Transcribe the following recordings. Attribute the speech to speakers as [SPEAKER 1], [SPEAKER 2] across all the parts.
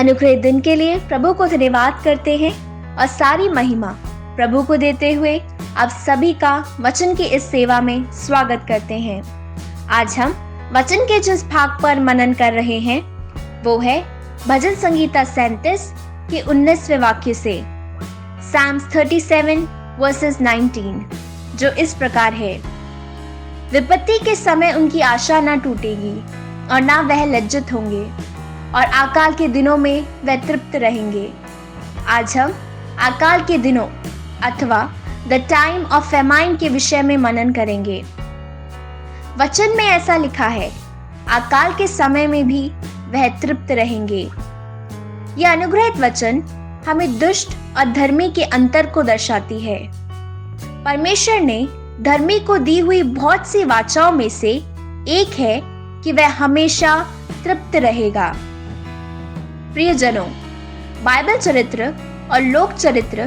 [SPEAKER 1] अनुग्रह दिन के लिए प्रभु को धन्यवाद करते हैं और सारी महिमा प्रभु को देते हुए आप सभी का वचन की इस सेवा में स्वागत करते हैं। आज हम वचन के जिस भाग पर मनन कर रहे हैं वो है भजन संगीता 37 के 19वें वाक्य से Psalms 37 verses 19, जो इस प्रकार है। विपत्ति के समय उनकी आशा ना टूटेगी और ना वह लज्जित होंगे, और अकाल के दिनों में वह तृप्त रहेंगे। आज हम अकाल के दिनों अथवा द टाइम ऑफ फेमाइन के विषय में मनन करेंगे। वचन में ऐसा लिखा है, अकाल के समय में भी वह तृप्त रहेंगे। यह अनुग्रहित वचन हमें दुष्ट और धर्मी के अंतर को दर्शाती है। परमेश्वर ने धर्मी को दी हुई बहुत सी वाचाओं में से एक है कि वह हमेशा तृप्त रहेगा। प्रियजनों, बाइबल चरित्र और लोक चरित्र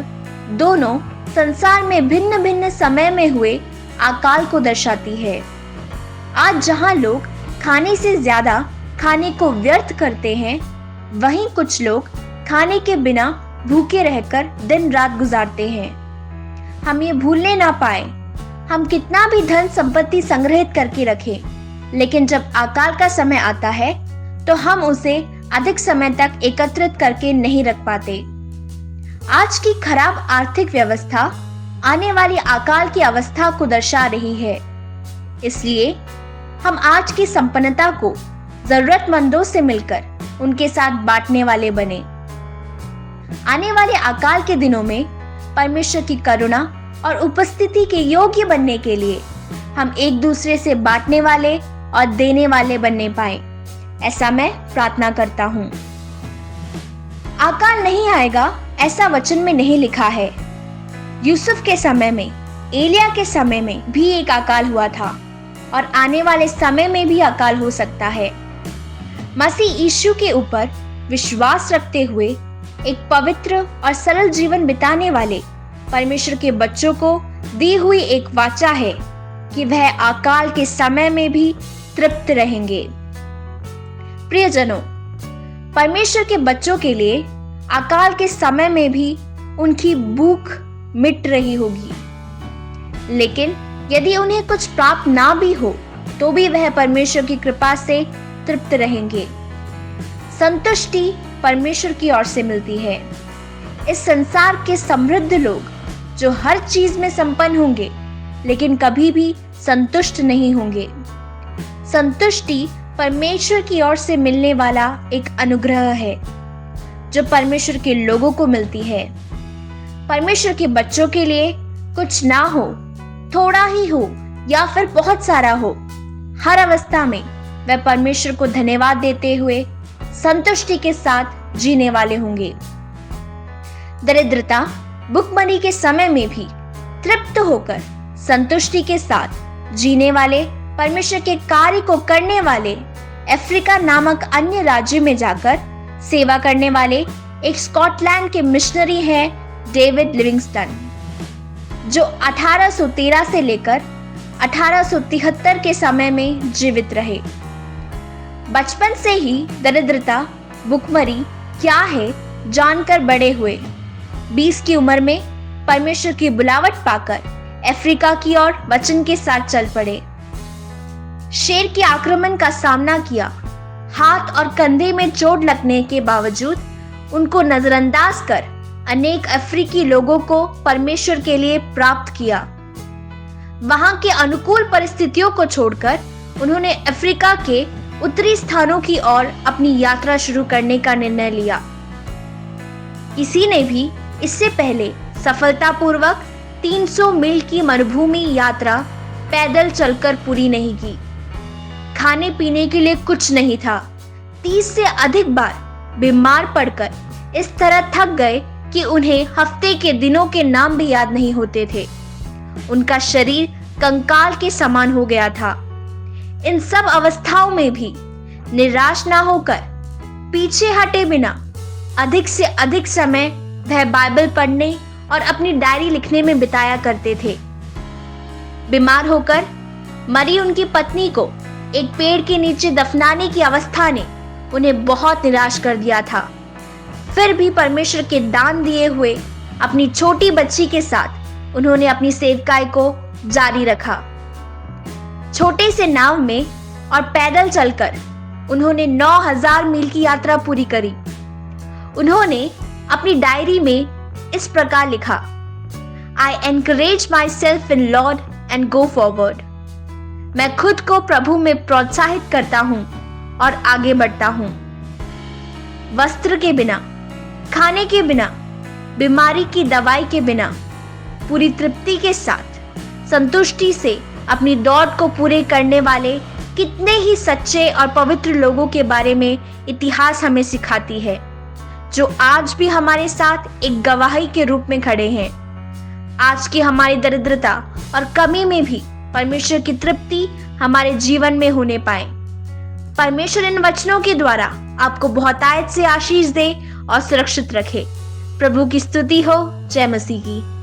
[SPEAKER 1] दोनों संसार में भिन्न भिन्न समय में हुए अकाल को दर्शाती है। आज जहां लोग खाने से ज्यादा खाने को व्यर्थ करते हैं, वहीं कुछ लोग खाने के बिना भूखे रहकर दिन रात गुजारते हैं। हम ये भूलने ना पाए, हम कितना भी धन संपत्ति संग्रहित करके रखें, लेकिन जब अकाल का समय आता है तो हम उसे अधिक समय तक एकत्रित करके नहीं रख पाते। आज की खराब आर्थिक व्यवस्था आने वाली अकाल की अवस्था को दर्शा रही है। इसलिए हम आज की संपन्नता को जरूरतमंदों से मिलकर उनके साथ बांटने वाले बने। आने वाले अकाल के दिनों में परमेश्वर की करुणा और उपस्थिति के योग्य बनने के लिए हम एक दूसरे से बांटने वाले और देने वाले बनने पाए, ऐसा मैं प्रार्थना करता हूँ। अकाल नहीं आएगा ऐसा वचन में नहीं लिखा है। यूसुफ के समय में, एलिया के समय में भी एक अकाल हुआ था और आने वाले समय में भी अकाल हो सकता है। मसीह यीशु के ऊपर विश्वास रखते हुए एक पवित्र और सरल जीवन बिताने वाले परमेश्वर के बच्चों को दी हुई एक वाचा है कि वह अकाल के समय में भी तृप्त रहेंगे। प्रियजनों, परमेश्वर के बच्चों के लिए अकाल के समय में भी उनकी भूख मिट रही होगी, लेकिन यदि उन्हें कुछ प्राप्त ना भी हो तो भी वह परमेश्वर की कृपा से तृप्त रहेंगे। संतुष्टि परमेश्वर की ओर से मिलती है। इस संसार के समृद्ध लोग जो हर चीज में संपन्न होंगे, लेकिन कभी भी संतुष्ट नहीं होंगे। संतुष्टि परमेश्वर की ओर से मिलने वाला एक अनुग्रह है जो परमेश्वर के लोगों को मिलती है। परमेश्वर के बच्चों के लिए कुछ ना हो, थोड़ा ही हो या फिर बहुत सारा हो, हर अवस्था में वह परमेश्वर को धन्यवाद देते हुए संतुष्टि के साथ जीने वाले होंगे। दरिद्रता, भुखमरी के समय में भी तृप्त होकर संतुष्टि के साथ जीने वाले, परमेश्वर के कार्य को करने वाले, अफ्रीका नामक अन्य राज्य में जाकर सेवा करने वाले एक स्कॉटलैंड के मिशनरी हैं डेविड लिविंगस्टन, जो 1813 से लेकर 1873 के समय में जीवित रहे। बचपन से ही दरिद्रता, भुखमरी क्या है जानकर बड़े हुए। 20 की उम्र में परमेश्वर की बुलावट पाकर अफ्रीका की ओर वचन के साथ चल पड़े। शेर के आक्रमण का सामना किया। हाथ और कंधे में चोट लगने के बावजूद उनको नजरअंदाज कर अनेक अफ्रीकी लोगों को परमेश्वर के लिए प्राप्त किया। वहां के अनुकूल परिस्थितियों को छोड़कर उन्होंने अफ्रीका के उत्तरी स्थानों की ओर अपनी यात्रा शुरू करने का निर्णय लिया। किसी ने भी इससे पहले सफलतापूर्वक 300 मील की मरुभूमि यात्रा पैदल चलकर पूरी नहीं की। खाने पीने के लिए कुछ नहीं था। 30 से अधिक बार बीमार पड़कर इस तरह थक गए कि उन्हें हफ्ते के दिनों के नाम भी याद नहीं होते थे। उनका शरीर कंकाल के समान हो गया था। इन सब अवस्थाओं में भी निराश ना होकर, पीछे हटे बिना अधिक से अधिक समय वह बाइबल पढ़ने और अपनी डायरी लिखने में बिताया करते थे। बीमार होकर मरी उनकी पत्नी को एक पेड़ के नीचे दफनाने की अवस्था ने उन्हें बहुत निराश कर दिया था। फिर भी परमेश्वर के दान दिए हुए अपनी छोटी बच्ची के साथ उन्होंने अपनी सेवकाई को जारी रखा। छोटे से नाव में और पैदल चलकर उन्होंने 9000 मील की यात्रा पूरी करी। उन्होंने अपनी डायरी में इस प्रकार लिखा, I encourage myself in Lord and go forward। मैं खुद को प्रभु में प्रोत्साहित करता हूं और आगे बढ़ता हूं। वस्त्र के बिना, खाने के बिना, बीमारी की दवाई के बिना, पूरी तृप्ति के साथ संतुष्टि से अपनी दौड़ को पूरे करने वाले कितने ही सच्चे और पवित्र लोगों के बारे में इतिहास हमें सिखाती है, जो आज भी हमारे साथ एक गवाही के रूप में खड़े हैं। आज की हमारी दरिद्रता और कमी में भी परमेश्वर की तृप्ति हमारे जीवन में होने पाए। परमेश्वर इन वचनों के द्वारा आपको बहुतायत से आशीष दे और सुरक्षित रखे। प्रभु की स्तुति हो। जय मसीह की।